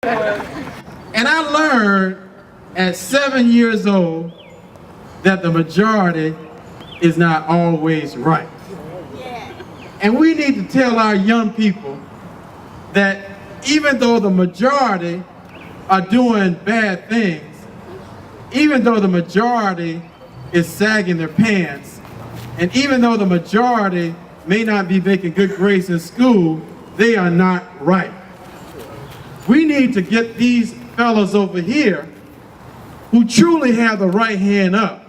And I learned at 7 years old that the majority is not always right. And we need to tell our young people that even though the majority are doing bad things, even though the majority is sagging their pants, and even though the majority may not be making good grades in school, they are not right. We need to get these fellows over here who truly have the right hand up,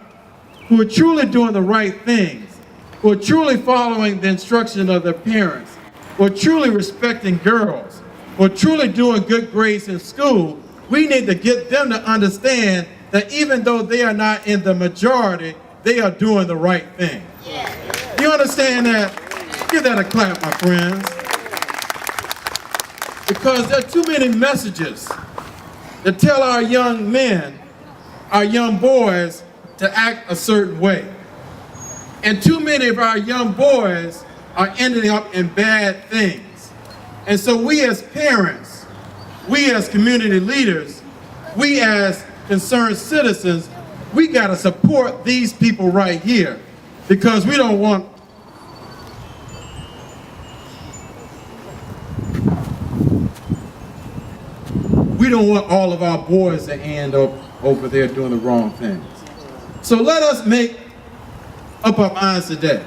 who are truly doing the right things, who are truly following the instruction of their parents, who are truly respecting girls, who are truly doing good grades in school. We need to get them to understand that even though they are not in the majority, they are doing the right thing. You understand that? Give that a clap, my friends. Because there are too many messages that tell our young men, our young boys, to act a certain way. And too many of our young boys are ending up in bad things. And so we as parents, we as community leaders, we as concerned citizens, we gotta support these people right here, because we don't want all of our boys to end up over there doing the wrong things. So let us make up our minds today.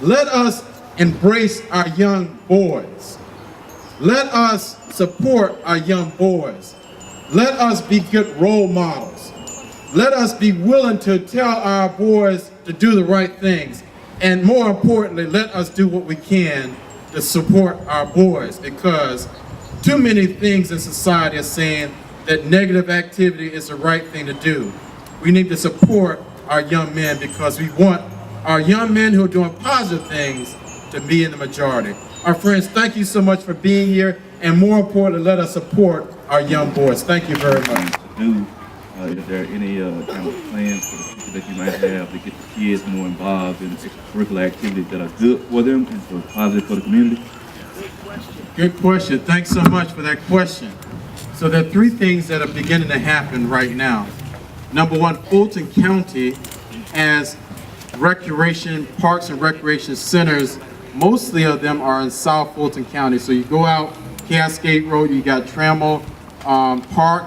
Let us embrace our young boys. Let us support our young boys. Let us be good role models. Let us be willing to tell our boys to do the right things. And more importantly, let us do what we can to support our boys, because too many things in society are saying that negative activity is the right thing to do. We need to support our young men, because we want our young men who are doing positive things to be in the majority. Our friends, thank you so much for being here, and more importantly, let us support our young boys. Thank you very much. Is there any kind of plans for the future that you might have to get the kids more involved in extracurricular activities that are good for them and for positive for the community? Good question. Thanks so much for that question. So there are three things that are beginning to happen right now. Number one, Fulton County has recreation, parks and recreation centers. Mostly of them are in South Fulton County. So you go out Cascade Road, you got Trammell Park.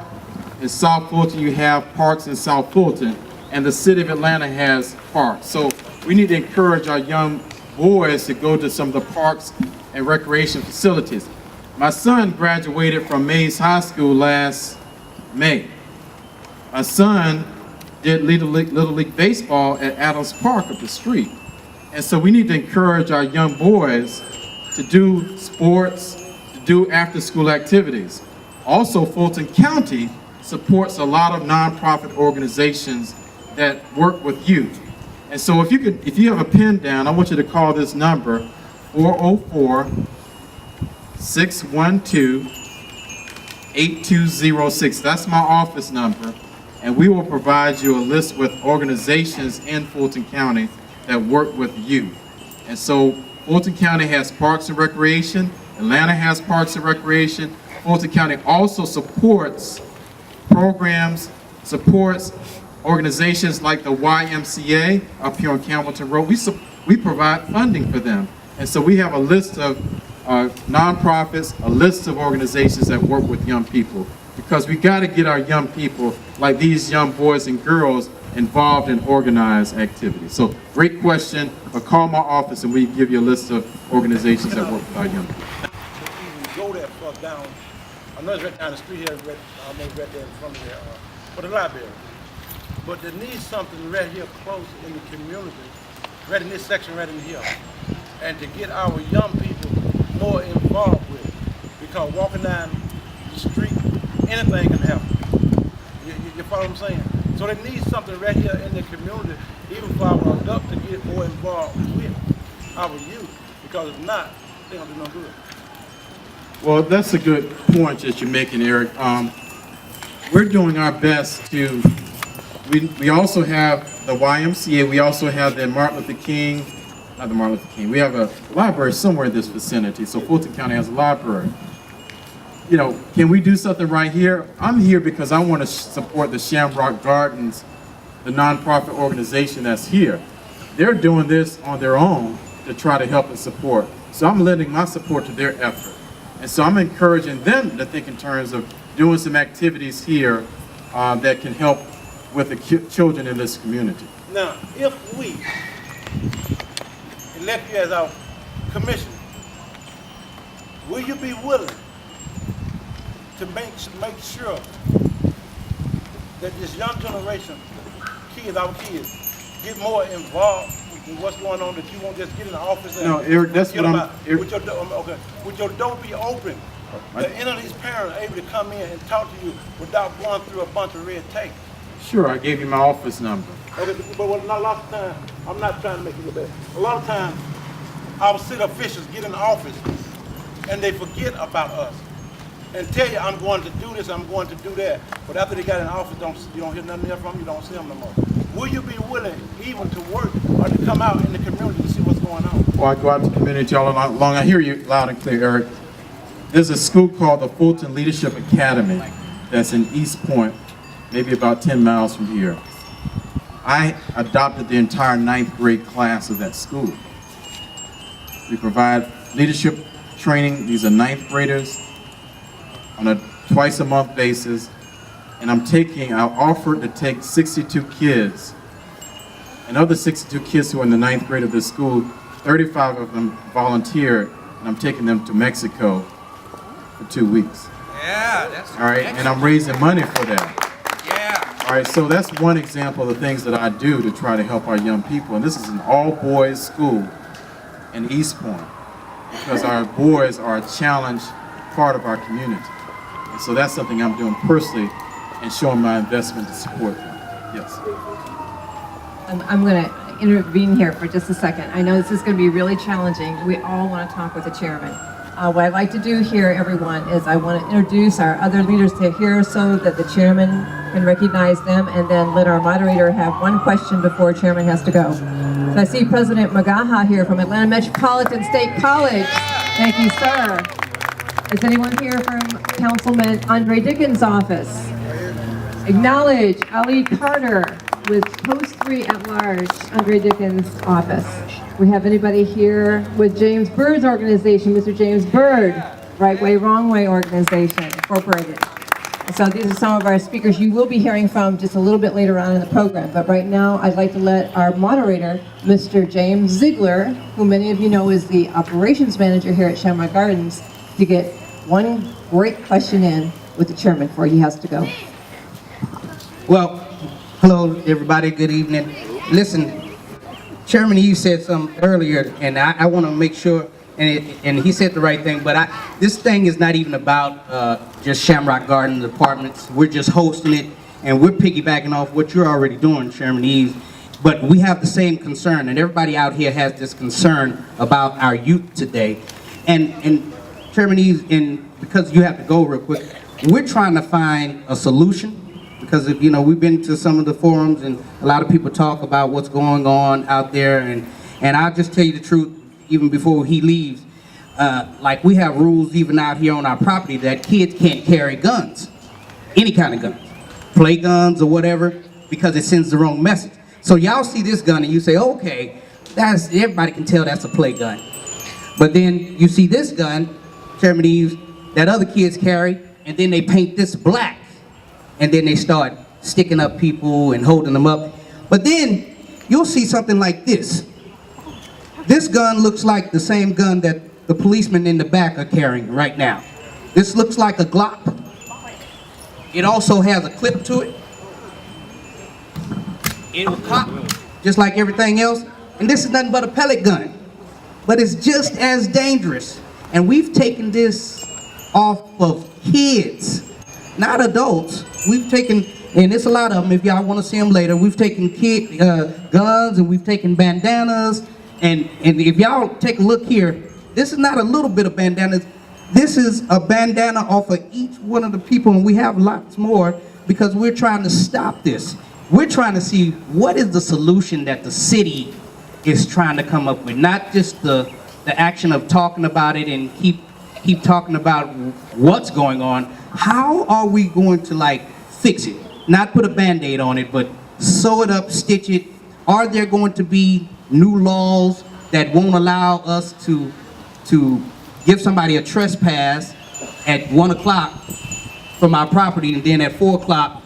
In South Fulton, you have parks in South Fulton. And the city of Atlanta has parks. So we need to encourage our young boys to go to some of the parks and recreation facilities. My son graduated from Mays High School last May. My son did Little League Baseball at Adams Park up the street. And so we need to encourage our young boys to do sports, to do after-school activities. Also, Fulton County supports a lot of nonprofit organizations that work with youth. And so if you have a pen down, I want you to call this number, 404-612-8206. That's my office number. And we will provide you a list with organizations in Fulton County that work with youth. And so Fulton County has Parks and Recreation. Atlanta has Parks and Recreation. Fulton County also supports programs, supports organizations like the YMCA up here on Campbellton Road. We provide funding for them. And so we have a list of nonprofits, a list of organizations that work with young people, because we got to get our young people, like these young boys and girls, involved in organized activities. So great question, but call my office and we give you a list of organizations that work with our young people. Go that far down. I know it's right down the street here, almost right there in front of there, for the library. But there needs something right here close in the community, right in this section right in here, and to get our young people more involved with it. Because walking down the street, anything can happen. You follow what I'm saying? So they need something right here in the community, even for our adults to get more involved with our youth. Because if not, they don't do no good. Well, that's a good point that you're making, Eric. We're doing our best to, we also have the YMCA, we also have the Martin Luther King, not the Martin Luther King, we have a library somewhere in this vicinity, so Fulton County has a library. you know, can we do something right here? I'm here because I want to support the Shamrock Gardens, the nonprofit organization that's here. They're doing this on their own to try to help and support. So I'm lending my support to their effort. And so I'm encouraging them to think in terms of doing some activities here that can help with the children in this community. Now, if we elect you as our commissioner, will you be willing to make sure that this young generation, kids, our kids, get more involved in what's going on, that you won't just get in the office and No, Eric, that's what I'm... would your door be open that any of these parents are able to come in and talk to you without going through a bunch of red tape? Sure, I gave you my office number. Okay, but a lot of times, I'm not trying to make you look bad. A lot of times, our city officials get in the office and they forget about us and tell you, I'm going to do this, I'm going to do that. But after they got in the office, you don't hear nothing else from them, you don't see them no more. Will you be willing even to work or to come out in the community to see what's going on? Well, I go out to the community all along. I hear you loud and clear, Eric. There's a school called the Fulton Leadership Academy that's in East Point, maybe about 10 miles from here. I adopted the entire 9th grade class of that school. We provide leadership training. These are 9th graders on a twice-a-month basis. And I offered to take 62 kids. And of the 62 kids who are in the 9th grade of this school, 35 of them volunteered, and I'm taking them to Mexico for 2 weeks. Yeah, that's all right, and I'm raising money for that. Yeah. All right, so that's one example of the things that I do to try to help our young people. And this is an all-boys school in East Point, because our boys are a challenged part of our community. And so that's something I'm doing personally and showing my investment to support them. Yes. I'm going to intervene here for just a second. I know this is going to be really challenging. We all want to talk with the chairman. What I'd like to do here, everyone, is I want to introduce our other leaders to here so that the chairman can recognize them, and then let our moderator have one question before chairman has to go. So I see President McGaha here from Atlanta Metropolitan State College. Thank you, sir. Is anyone here from Councilman Andre Dickens' office? Acknowledge Ali Carter with Post 3 at Large, Andre Dickens' office. We have anybody here with James Byrd's organization, Mr. James Byrd, Right Way, Wrong Way Organization, Incorporated. So these are some of our speakers you will be hearing from just a little bit later on in the program. But right now, I'd like to let our moderator, Mr. James Ziegler, who many of you know is the operations manager here at Shamrock Gardens, to get one great question in with the chairman before he has to go. Well, hello everybody, good evening. Listen, Chairman Eaves said something earlier, and I want to make sure, and he said the right thing, but this thing is not even about just Shamrock Gardens Apartments. We're just hosting it, and we're piggybacking off what you're already doing, Chairman Eaves. But we have the same concern, and everybody out here has this concern about our youth today. And Chairman Eaves, because you have to go real quick, we're trying to find a solution. Because if, you know, we've been to some of the forums and a lot of people talk about what's going on out there, and I'll just tell you the truth, even before he leaves, like we have rules even out here on our property that kids can't carry guns, any kind of guns, play guns or whatever, because it sends the wrong message. So y'all see this gun and you say, okay, everybody can tell that's a play gun. But then you see this gun, Chairman Eaves, that other kids carry, and then they paint this black. And then they start sticking up people and holding them up. But then you'll see something like this. This gun looks like the same gun that the policemen in the back are carrying right now. This looks like a Glock. It also has a clip to it. It will pop just like everything else. And this is nothing but a pellet gun. But it's just as dangerous. And we've taken this off of kids, not adults. We've taken, and it's a lot of them, if y'all want to see them later, we've taken guns, and we've taken bandanas, and if y'all take a look here, this is not a little bit of bandanas, this is a bandana off of each one of the people, and we have lots more, because we're trying to stop this. We're trying to see what is the solution that the city is trying to come up with, not just the action of talking about it and keep keep talking about what's going on. How are we going to like fix it? Not put a Band-Aid on it, but sew it up, stitch it. Are there going to be new laws that won't allow us to give somebody a trespass at 1 o'clock from our property, and then at 4 o'clock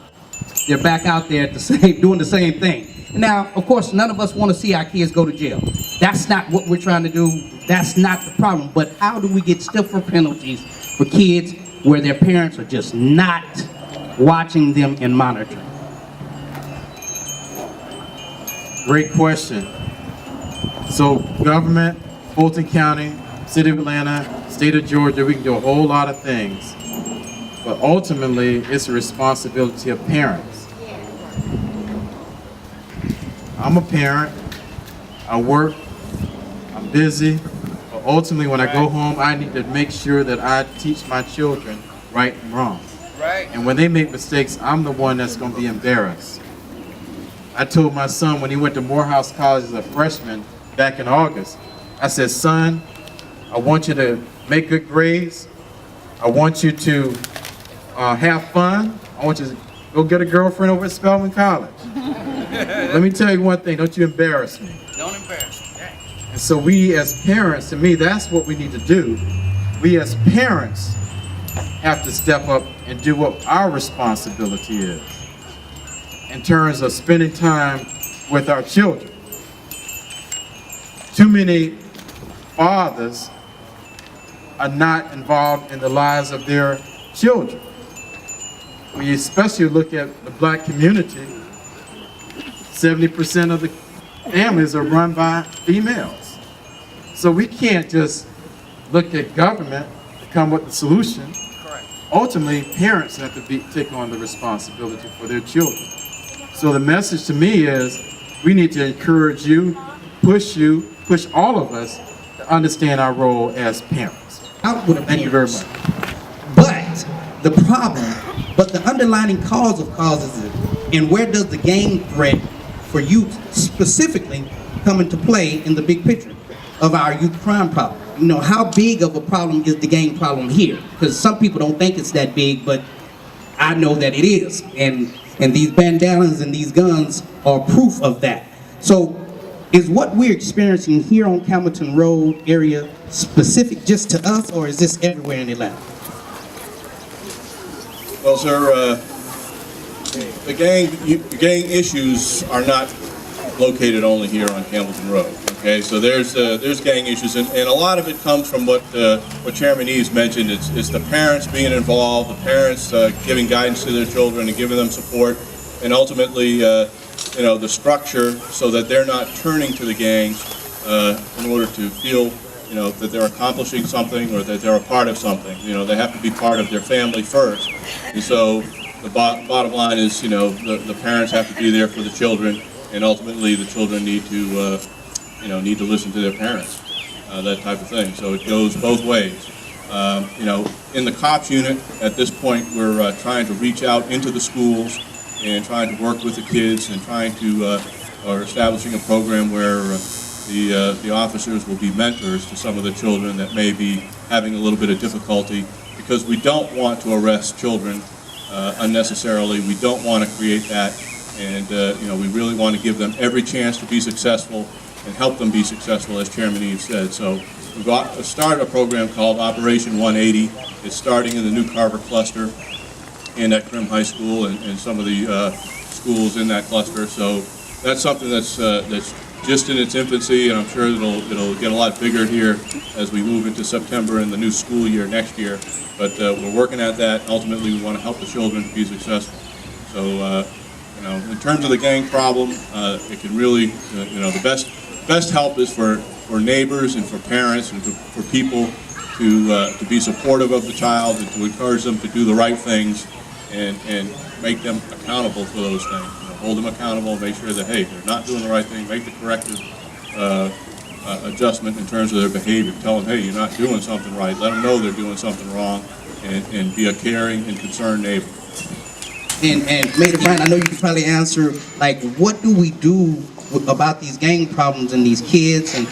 they're back out there at the same, doing the same thing? Now, of course, none of us want to see our kids go to jail. That's not what we're trying to do. That's not the problem. But how do we get stiffer penalties for kids where their parents are just not watching them and monitoring? Great question. So government, Fulton County, City of Atlanta, State of Georgia, we can do a whole lot of things. But ultimately, it's a responsibility of parents. I'm a parent, I work, I'm busy, but ultimately when I go home, I need to make sure that I teach my children right and wrong. Right. And when they make mistakes, I'm the one that's going to be embarrassed. I told my son when he went to Morehouse College as a freshman back in August, I said, son, I want you to make good grades. I want you to have fun. I want you to go get a girlfriend over at Spelman College. Let me tell you one thing, don't you embarrass me. Don't embarrass me. And so we as parents, to me, that's what we need to do. We as parents have to step up and do what our responsibility is in terms of spending time with our children. Too many fathers are not involved in the lives of their children. When you especially look at the black community, 70% of the families are run by females. So we can't just look at government to come with the solution. Correct. Ultimately, parents have to take on the responsibility for their children. So the message to me is we need to encourage you, push all of us to understand our role as parents. Thank you very much. But the underlying cause of causes is, and where does the gang threat for youth specifically come into play in the big picture of our youth crime problem? You know, how big of a problem is the gang problem here? Because some people don't think it's that big, but I know that it is. And these bandanas and these guns are proof of that. So is what we're experiencing here on Campbellton Road area specific just to us, or is this everywhere in Atlanta? Well, sir, the gang issues are not located only here on Campbellton Road. Okay, so there's gang issues, and a lot of it comes from what Chairman Eaves mentioned. It's the parents being involved, the parents giving guidance to their children and giving them support, and ultimately, the structure so that they're not turning to the gangs in order to feel, that they're accomplishing something or that they're a part of something. They have to be part of their family first. And so the bottom line is, the parents have to be there for the children, and ultimately the children need to listen to their parents, that type of thing. So it goes both ways. In the COPS unit, at this point, we're trying to reach out into the schools and trying to work with the kids and trying to, or establishing a program where the officers will be mentors to some of the children that may be having a little bit of difficulty, because we don't want to arrest children unnecessarily. We don't want to create that, and we really want to give them every chance to be successful and help them be successful, as Chairman Eaves said. So we've started a program called Operation 180. It's starting in the New Carver cluster and at Crim High School and some of the schools in that cluster. So that's something that's just in its infancy, and I'm sure it'll get a lot bigger here as we move into September and the new school year next year. But we're working at that. Ultimately, we want to help the children to be successful. So, in terms of the gang problem, it can really, the best help is for neighbors and for parents and for people to be supportive of the child and to encourage them to do the right things and make them accountable for those things. Hold them accountable, make sure that, hey, they're not doing the right thing, make the corrective adjustment in terms of their behavior. Tell them, hey, you're not doing something right. Let them know they're doing something wrong, and be a caring and concerned neighbor. And Mayor Brian, I know you can probably answer, like, what do we do about these gang problems and these kids, and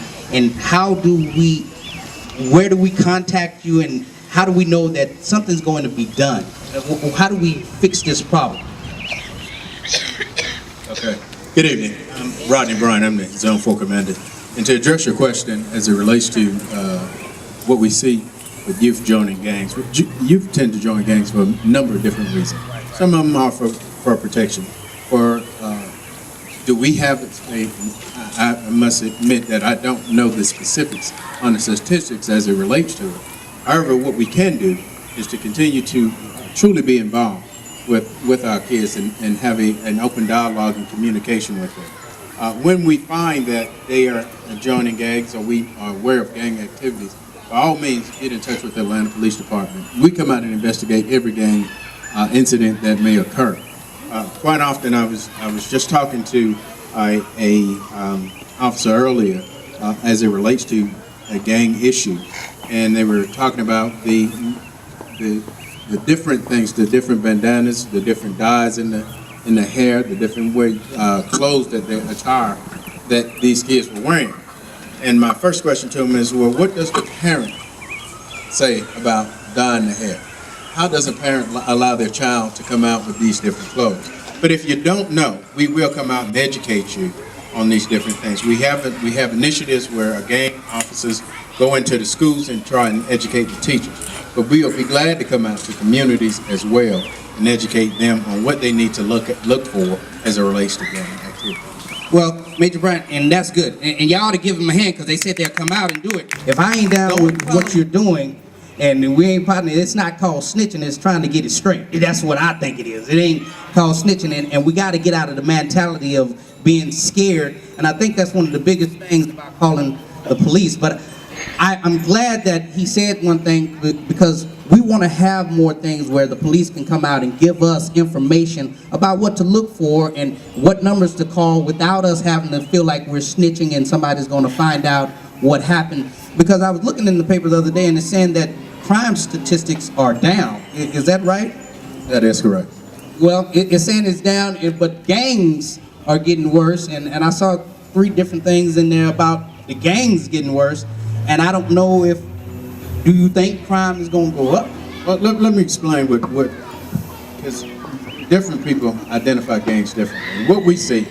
where do we contact you, and how do we know that something's going to be done? How do we fix this problem? Okay. Good evening. I'm Rodney Bryan. I'm the Zone 4 Commander. And to address your question as it relates to what we see with youth joining gangs, youth tend to join gangs for a number of different reasons. Some of them are for protection. Do we have I must admit that I don't know the specifics on the statistics as it relates to it. However, what we can do is to continue to truly be involved with our kids and have an open dialogue and communication with them. When we find that they are joining gangs or we are aware of gang activities, by all means, get in touch with the Atlanta Police Department. We come out and investigate every gang incident that may occur. Quite often, I was just talking to a officer earlier as it relates to a gang issue, and they were talking about the different things, the different bandanas, the different dyes in the hair, the different clothes that they attire that these kids were wearing. And my first question to them is, well, what does the parent say about dyeing the hair? How does a parent allow their child to come out with these different clothes? But if you don't know, we will come out and educate you on these different things. We have initiatives where our gang officers go into the schools and try and educate the teachers. But we will be glad to come out to communities as well and educate them on what they need to look for as it relates to gang activity. Well, Major Bryant, and that's good. And y'all ought to give them a hand because they said they'll come out and do it. If I ain't down with what you're doing and we ain't partnering, it's not called snitching, it's trying to get it straight. That's what I think it is. It ain't called snitching, and we got to get out of the mentality of being scared. And I think that's one of the biggest things about calling the police. But I'm glad that he said one thing, because we want to have more things where the police can come out and give us information about what to look for and what numbers to call without us having to feel like we're snitching and somebody's going to find out what happened. Because I was looking in the paper the other day and it's saying that crime statistics are down. Is that right? That is correct. Well, it's saying it's down, but gangs are getting worse. And I saw 3 different things in there about the gangs getting worse. And I don't know do you think crime is going to go up? Well, let me explain because different people identify gangs differently. What we see,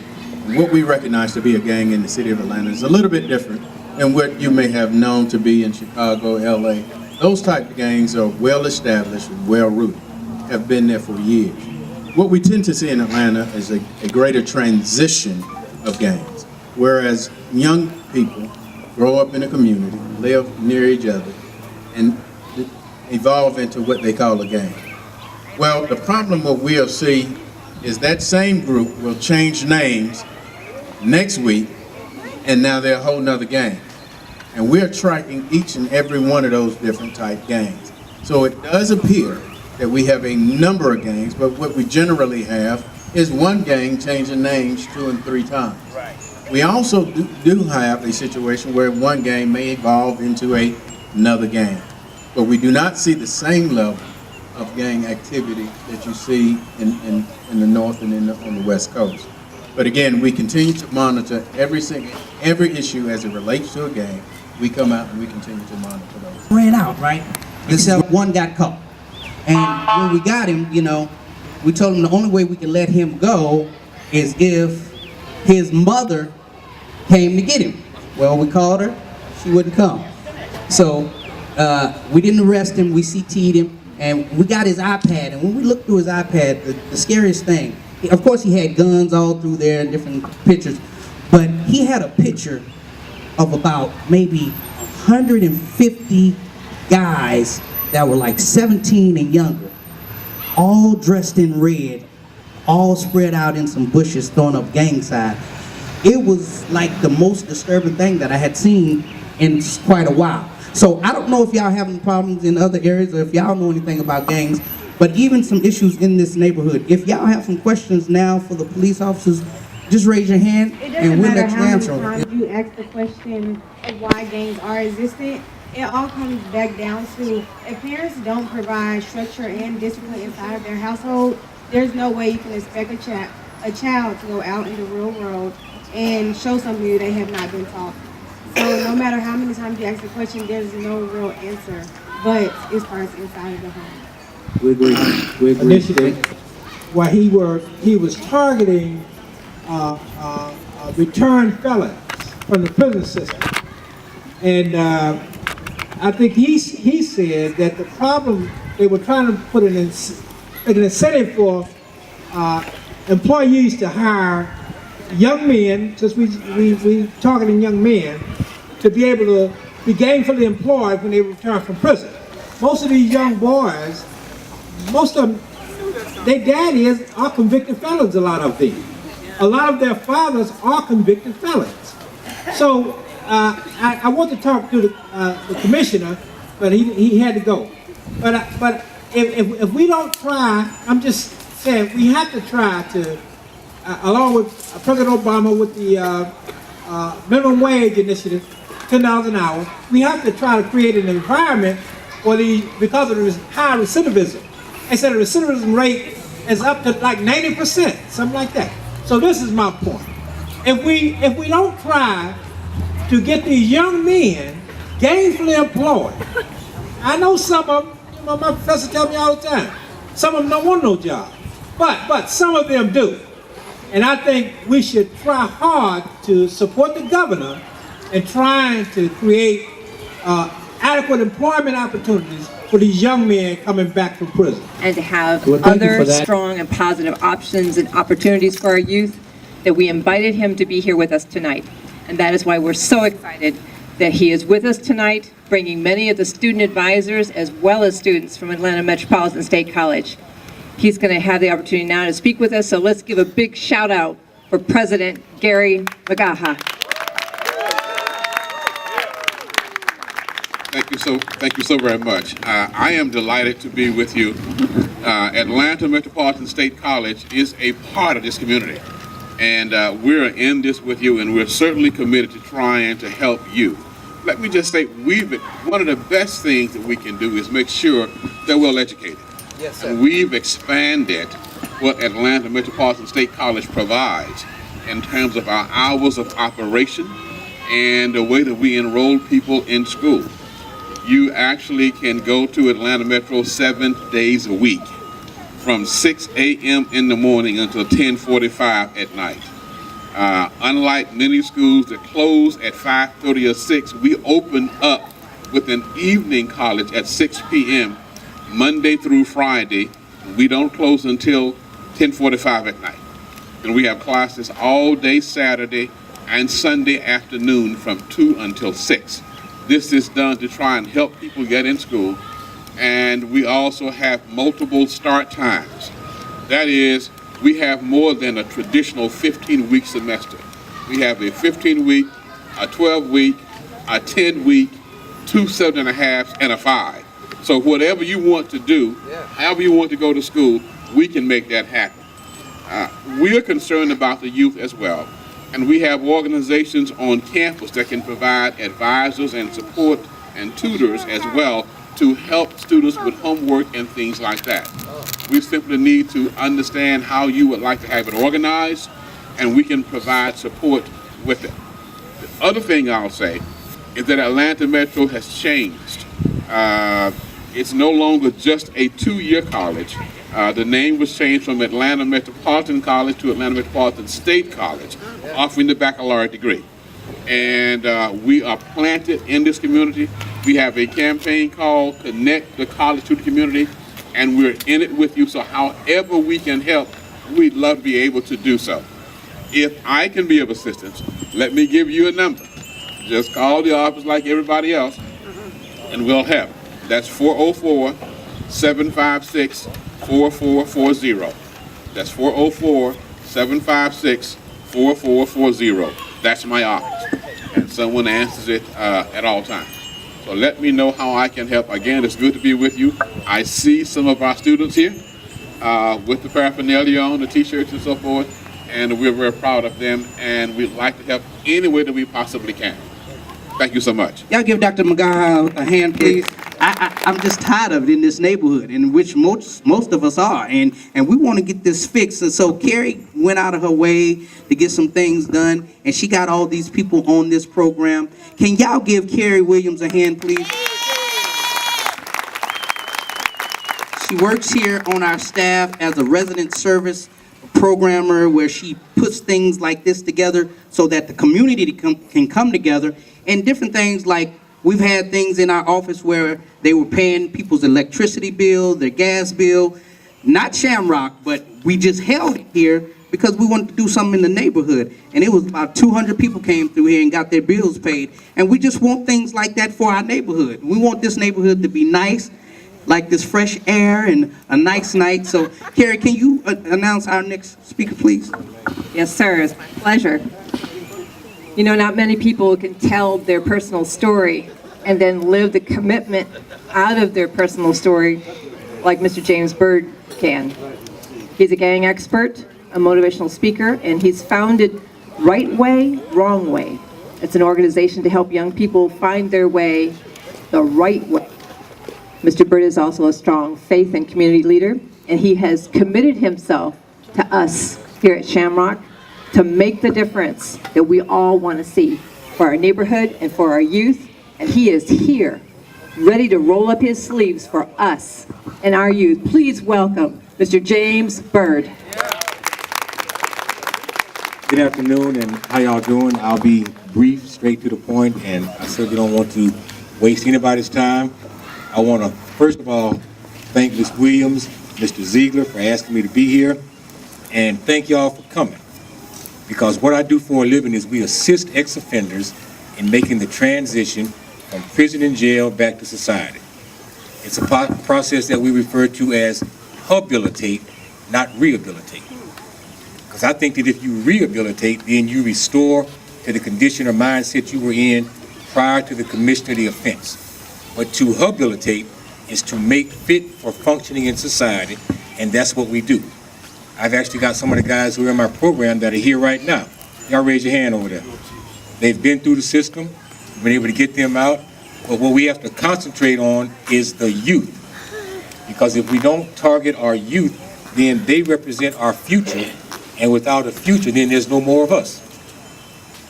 what we recognize to be a gang in the city of Atlanta is a little bit different than what you may have known to be in Chicago, LA. Those type of gangs are well established and well rooted, have been there for years. What we tend to see in Atlanta is a greater transition of gangs, whereas young people grow up in a community, live near each other, and evolve into what they call a gang. Well, the problem what we'll see is that same group will change names next week, and now they're a whole nother gang. And we're tracking each and every one of those different type gangs. So it does appear that we have a number of gangs, but what we generally have is one gang changing names 2 and 3 times. Right. We also do have a situation where one gang may evolve into another gang. But we do not see the same level of gang activity that you see in the north and on the west coast. But again, we continue to monitor every issue as it relates to a gang. We come out and we continue to monitor those. Ran out, right? This one got caught. And when we got him, we told him the only way we can let him go is if his mother came to get him. Well, we called her, she wouldn't come. So we didn't arrest him, we CT'd him, and we got his iPad. And when we looked through his iPad, the scariest thing, of course he had guns all through there and different pictures, but he had a picture of about maybe 150 guys that were like 17 and younger, all dressed in red, all spread out in some bushes throwing up gang signs. It was like the most disturbing thing that I had seen in quite a while. So I don't know if y'all having problems in other areas or if y'all know anything about gangs, but even some issues in this neighborhood. If y'all have some questions now for the police officers, just raise your hand and we'll let you answer them. It doesn't matter how many times you ask the question of why gangs are existent. It all comes back down to if parents don't provide structure and discipline inside of their household, there's no way you can expect a child to go out in the real world and show something that they have not been taught. So no matter how many times you ask the question, there's no real answer. but it starts inside of the home. We agree. We agree. Initiative where he was targeting returned felons from the prison system, and I think he said that the problem, they were trying to put an incentive for employees to hire young men, since we targeting young men, to be able to be gainfully employed when they return from prison. Most of these young boys, most of them, their daddies are convicted felons, a lot of them. A lot of their fathers are convicted felons. So I want to talk to the commissioner, but he had to go. But if we don't try, I'm just saying, we have to try to, along with President Obama with the minimum wage initiative, $10 an hour, we have to try to create an environment for because of the high recidivism. They said the recidivism rate is up to like 90%, something like that. So this is my point. If we don't try to get these young men gainfully employed, I know some of them, my professor tells me all the time, some of them don't want no job, but some of them do. And I think we should try hard to support the governor in trying to create adequate employment opportunities for these young men coming back from prison. And to have Well, thank you other for that. strong and positive options and opportunities for our youth, that we invited him to be here with us tonight. And that is why we're so excited that he is with us tonight, bringing many of the student advisors as well as students from Atlanta Metropolitan State College. He's going to have the opportunity now to speak with us, so let's give a big shout out for President Gary McGaha. Thank you so very much. I am delighted to be with you. Atlanta Metropolitan State College is a part of this community, and we're in this with you, and we're certainly committed to trying to help you. Let me just say, one of the best things that we can do is make sure they're well educated. Yes, sir. And we've expanded what Atlanta Metropolitan State College provides in terms of our hours of operation and the way that we enroll people in school. You actually can go to Atlanta Metro 7 days a week, from 6 a.m. in the morning until 10:45 at night. Unlike many schools that close at 5:30 or 6, we open up with an evening college at 6 p.m. Monday through Friday. We don't close until 10:45 at night. And we have classes all day Saturday and Sunday afternoon from 2 until 6. This is done to try and help people get in school. And we also have multiple start times. That is, we have more than a traditional 15-week semester. We have a 15-week, a 12-week, a 10-week, 2 7.5s, and a 5. So whatever you want to do, however you want to go to school, we can make that happen. We are concerned about the youth as well. And we have organizations on campus that can provide advisors and support and tutors as well to help students with homework and things like that. We simply need to understand how you would like to have it organized, and we can provide support with it. The other thing I'll say is that Atlanta Metro has changed. It's no longer just a 2-year college. The name was changed from Atlanta Metropolitan College to Atlanta Metropolitan State College, offering the baccalaureate degree. And we are planted in this community. We have a campaign called Connect the College to the Community, and we're in it with you. So however we can help, we'd love to be able to do so. If I can be of assistance, let me give you a number. Just call the office like everybody else, and we'll help. That's 404-756-4440. That's 404-756-4440. That's my office, and someone answers it at all times. So let me know how I can help. Again, it's good to be with you. I see some of our students here with the paraphernalia on, the t-shirts and so forth, and we're very proud of them, and we'd like to help any way that we possibly can. Thank you so much. Y'all give Dr. McGaha a hand, please. I'm just tired of it in this neighborhood, in which most of us are, and we want to get this fixed. And so Carrie went out of her way to get some things done, and she got all these people on this program. Can y'all give Carrie Williams a hand, please? She works here on our staff as a resident service programmer where she puts things like this together so that the community can come together, and different things like we've had things in our office where they were paying people's electricity bill, their gas bill, not Shamrock, but we just held it here because we wanted to do something in the neighborhood. And it was about 200 people came through here and got their bills paid. And we just want things like that for our neighborhood. We want this neighborhood to be nice, like this fresh air and a nice night. So, Carrie, can you announce our next speaker, please? Yes, sir, it's my pleasure. You know, not many people can tell their personal story and then live the commitment out of their personal story like Mr. James Byrd can. He's a gang expert, a motivational speaker, and he's founded Right Way, Wrong Way. It's an organization to help young people find their way the right way. Mr. Byrd is also a strong faith and community leader, and he has committed himself to us here at Shamrock to make the difference that we all want to see for our neighborhood and for our youth. And he is here, ready to roll up his sleeves for us and our youth. Please welcome Mr. James Byrd. Good afternoon, and how y'all doing? I'll be brief, straight to the point, and I certainly don't want to waste anybody's time. I want to, first of all, thank Ms. Williams, Mr. Ziegler for asking me to be here, and thank y'all for coming. Because what I do for a living is we assist ex-offenders in making the transition from prison and jail back to society. It's a process that we refer to as habilitate, not rehabilitate. Because I think that if you rehabilitate, then you restore to the condition or mindset you were in prior to the commission of the offense. But to habilitate is to make fit for functioning in society, and that's what we do. I've actually got some of the guys who are in my program that are here right now. Y'all raise your hand over there. They've been through the system, been able to get them out, but what we have to concentrate on is the youth. Because if we don't target our youth, then they represent our future, and without a future, then there's no more of us.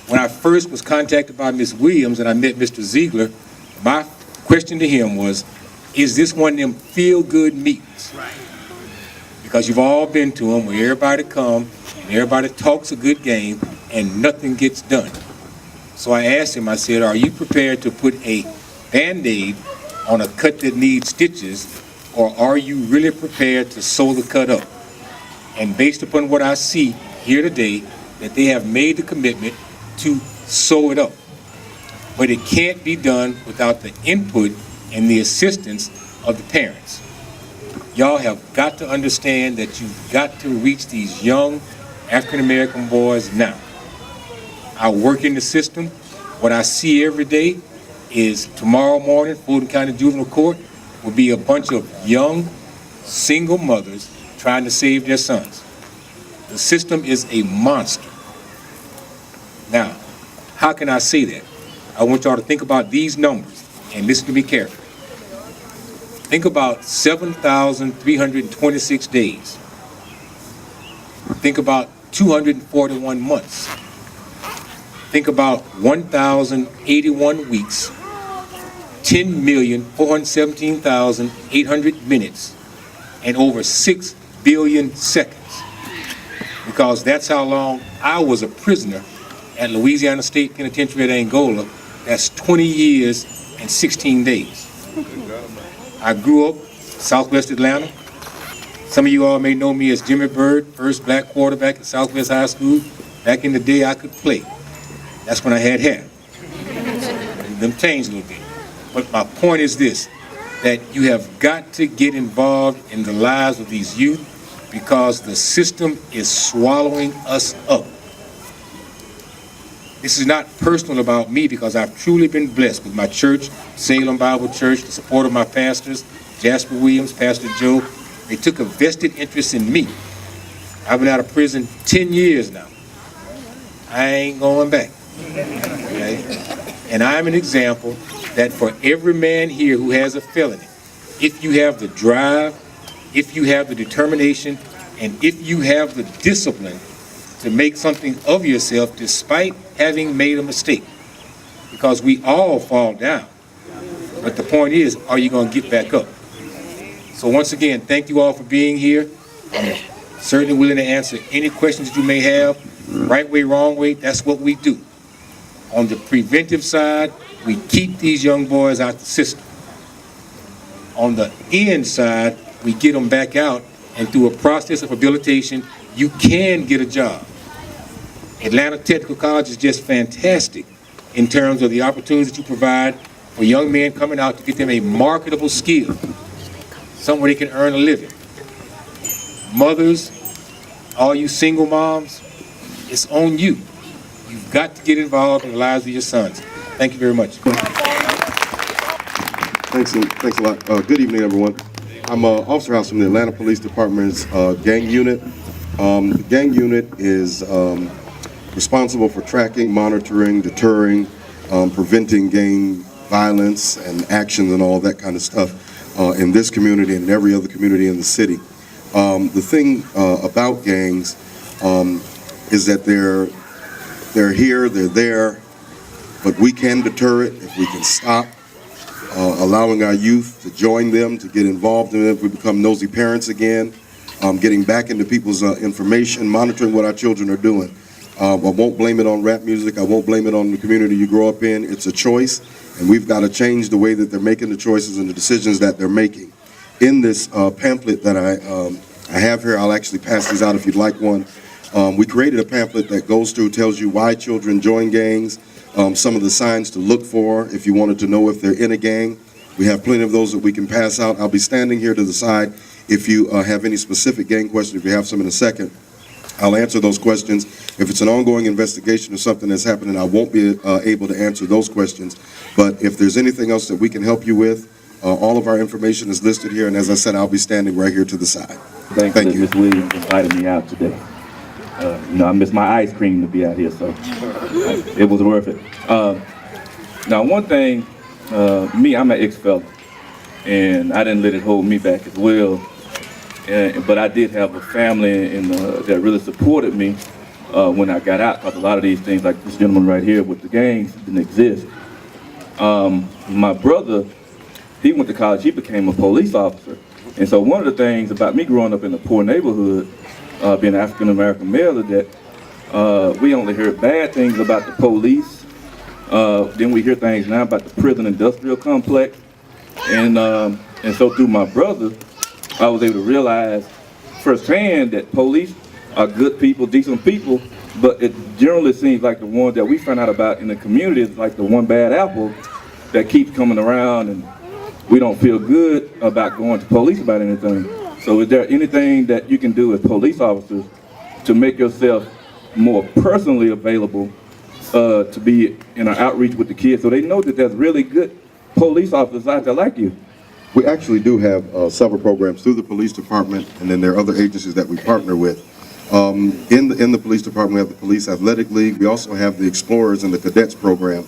When I first was contacted by Ms. Williams and I met Mr. Ziegler, my question to him was, is this one of them feel-good meetings? Because you've all been to them where everybody come, and everybody talks a good game, and nothing gets done. So I asked him, I said, are you prepared to put a Band-Aid on a cut that needs stitches, or are you really prepared to sew the cut up? And based upon what I see here today, that they have made the commitment to sew it up. But it can't be done without the input and the assistance of the parents. Y'all have got to understand that you've got to reach these young African-American boys now. I work in the system. What I see every day is tomorrow morning, Fulton County Juvenile Court will be a bunch of young, single mothers trying to save their sons. The system is a monster. Now, how can I say that? I want y'all to think about these numbers and listen to me carefully. Think about 7,326 days. Think about 241 months. Think about 1,081 weeks, 10,417,800 minutes, and over 6 billion seconds. Because that's how long I was a prisoner at Louisiana State Penitentiary at Angola. That's 20 years and 16 days. I grew up Southwest Atlanta. Some of you all may know me as Jimmy Byrd, first black quarterback at Southwest High School. Back in the day, I could play. That's when I had hair. Them changed a little bit. But my point is this, that you have got to get involved in the lives of these youth because the system is swallowing us up. This is not personal about me because I've truly been blessed with my church, Salem Bible Church, the support of my pastors, Jasper Williams, Pastor Joe. They took a vested interest in me. I've been out of prison 10 years now. I ain't going back. Okay? And I'm an example that for every man here who has a felony, if you have the drive, if you have the determination, and if you have the discipline to make something of yourself despite having made a mistake, because we all fall down. But the point is, are you going to get back up? So once again, thank you all for being here. I'm certainly willing to answer any questions that you may have. Right way, wrong way, that's what we do. On the preventive side, we keep these young boys out the system. On the end side, we get them back out, and through a process of rehabilitation, you can get a job. Atlanta Technical College is just fantastic in terms of the opportunities that you provide for young men coming out to get them a marketable skill, somewhere they can earn a living. Mothers, all you single moms, it's on you. You've got to get involved in the lives of your sons. Thank you very much. Thanks a lot. Good evening, everyone. I'm Officer House from the Atlanta Police Department's gang unit. The gang unit is responsible for tracking, monitoring, deterring, preventing gang violence and actions and all that kind of stuff in this community and in every other community in the city. The thing about gangs is that they're here, they're there, but we can deter it if we can stop allowing our youth to join them, to get involved in it, if we become nosy parents again, getting back into people's information, monitoring what our children are doing. I won't blame it on rap music. I won't blame it on the community you grow up in. It's a choice, and we've got to change the way that they're making the choices and the decisions that they're making. In this pamphlet that I have here, I'll actually pass these out if you'd like one. We created a pamphlet that goes through, tells you why children join gangs, some of the signs to look for if you wanted to know if they're in a gang. We have plenty of those that we can pass out. I'll be standing here to the side if you have any specific gang questions. If you have some in a second, I'll answer those questions. If it's an ongoing investigation or something that's happening, I won't be able to answer those questions. But if there's anything else that we can help you with, all of our information is listed here, and as I said, I'll be standing right here to the side. Thank you. Ms. Williams invited me out today. I missed my ice cream to be out here, so it was worth it. Now, one thing, I'm an ex-felon, and I didn't let it hold me back as well. But I did have a family that really supported me when I got out, because a lot of these things, like this gentleman right here with the gangs, didn't exist. My brother, he went to college, he became a police officer. And so one of the things about me growing up in a poor neighborhood, being an African-American male, is that we only heard bad things about the police. Then we hear things now about the prison industrial complex. And so through my brother, I was able to realize firsthand that police are good people, decent people, but it generally seems like the ones that we find out about in the community is like the one bad apple that keeps coming around, and we don't feel good about going to police about anything. So is there anything that you can do as police officers to make yourself more personally available to be in an outreach with the kids so they know that there's really good police officers out there like you? We actually do have several programs through the police department, and then there are other agencies that we partner with. In the police department, we have the Police Athletic League. We also have the Explorers and the Cadets program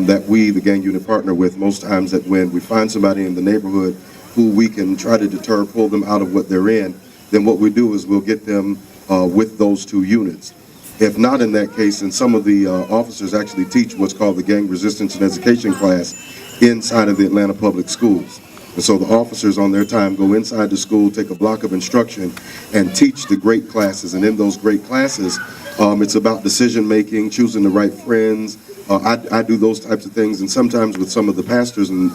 that we, the gang unit, partner with most times. That when we find somebody in the neighborhood who we can try to deter, pull them out of what they're in, then what we do is we'll get them with those two units. If not in that case, then some of the officers actually teach what's called the Gang Resistance and Education class inside of the Atlanta Public Schools. And so the officers on their time go inside the school, take a block of instruction, and teach the great classes. And in those great classes, it's about decision making, choosing the right friends. I do those types of things, and sometimes with some of the pastors and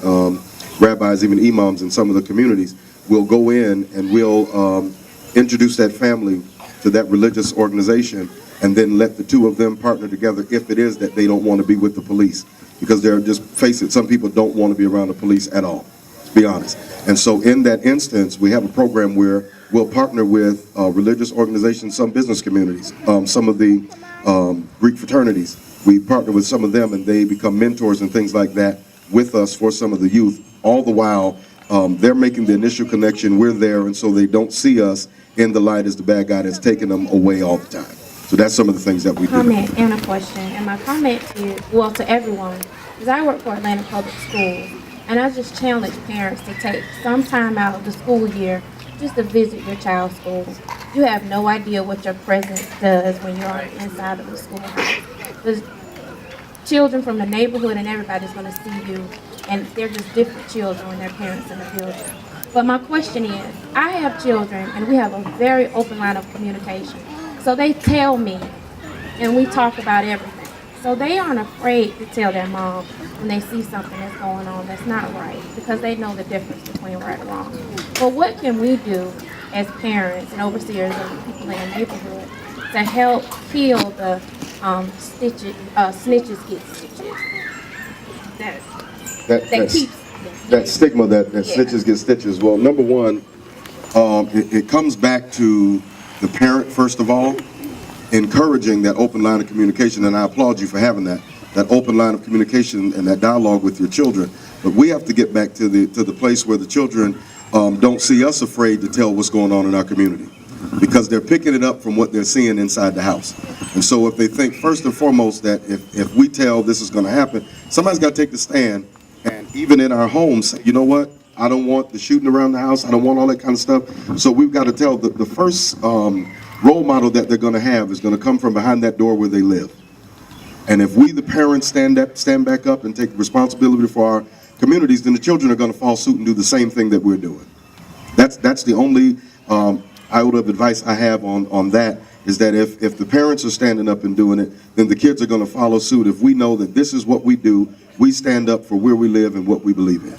rabbis, even imams in some of the communities, we'll go in and we'll introduce that family to that religious organization, and then let the two of them partner together if it is that they don't want to be with the police. Because they're, just face it, some people don't want to be around the police at all, to be honest. And so in that instance, we have a program where we'll partner with religious organizations, some business communities, some of the Greek fraternities. We partner with some of them, and they become mentors and things like that with us for some of the youth. All the while, they're making the initial connection, we're there, and so they don't see us in the light as the bad guy that's taking them away all the time. So that's some of the things that we do. Comment and a question, and my comment is, well, to everyone, because I work for Atlanta Public Schools, and I just challenge parents to take some time out of the school year just to visit your child's school. You have no idea what your presence does when you're on the inside of the schoolhouse. There's children from the neighborhood and everybody's going to see you, and they're just different children when their parents in the building. But my question is, I have children and we have a very open line of communication. So they tell me and we talk about everything. So they aren't afraid to tell their mom when they see something that's going on that's not right, because they know the difference between right and wrong. But what can we do as parents and overseers and people in the neighborhood to help heal the snitches get stitches? That keeps that stigma that snitches get stitches. Well, number one, it comes back to the parent, first of all, encouraging that open line of communication, and I applaud you for having that open line of communication and that dialogue with your children. But we have to get back to the place where the children don't see us afraid to tell what's going on in our community, because they're picking it up from what they're seeing inside the house. And so if they think first and foremost that if we tell this is going to happen, somebody's got to take the stand, and even in our homes say, you know what, I don't want the shooting around the house, I don't want all that kind of stuff. So we've got to tell the first role model that they're going to have is going to come from behind that door where they live. And if we, the parents, stand back up and take responsibility for our communities, then the children are going to follow suit and do the same thing that we're doing. That's the only iota of advice I have on that, is that if the parents are standing up and doing it, then the kids are going to follow suit. If we know that this is what we do, we stand up for where we live and what we believe in.